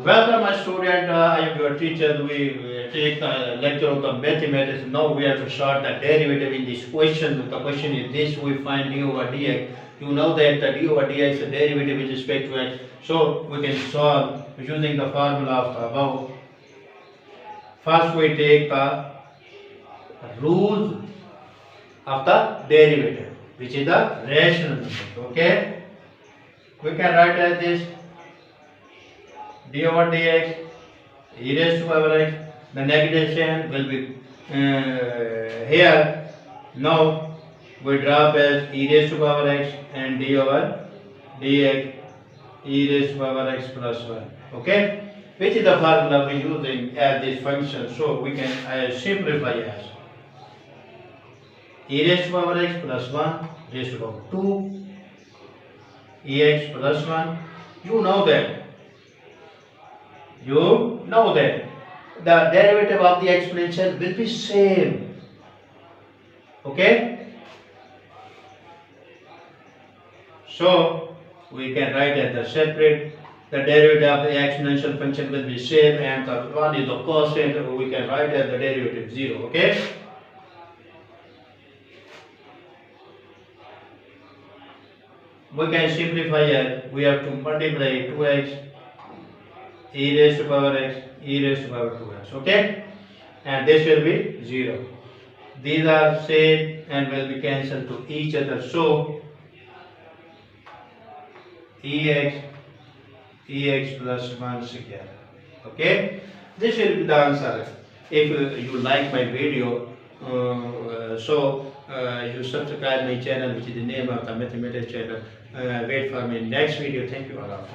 Welcome, my student. I am your teacher. We take the lecture of the mathematics. Now we have to start the derivative in this question. The question is this: we find d over dx. You know that the d over dx is a derivative with respect to x. So we can solve using the formula of the above. First, we take the rules of the derivative, which is the rational number. Okay, we can write as this: d over dx e raised to power x. The negative sign will be here. Now we drop as e raised to power x and d over dx e raised to power x plus 1. Okay, which is the formula we using as this function. So we can simplify as e raised to power x plus 1 raised to power 2 ex plus 1. You know that. You know that the derivative of the exponential will be same. Okay? So we can write as the separate. The derivative of the exponential function will be same, and the one is the constant. We can write as the derivative 0. Okay? We can simplify it. We have to multiply 2x e raised to power x, e raised to power 2x. Okay? And this will be 0. These are same and will be cancelled to each other. So, ex plus 1 square. Okay? This will be the answer. If you like my video, you subscribe my channel, which is the name of the mathematics channel. Wait for my next video. Thank you all.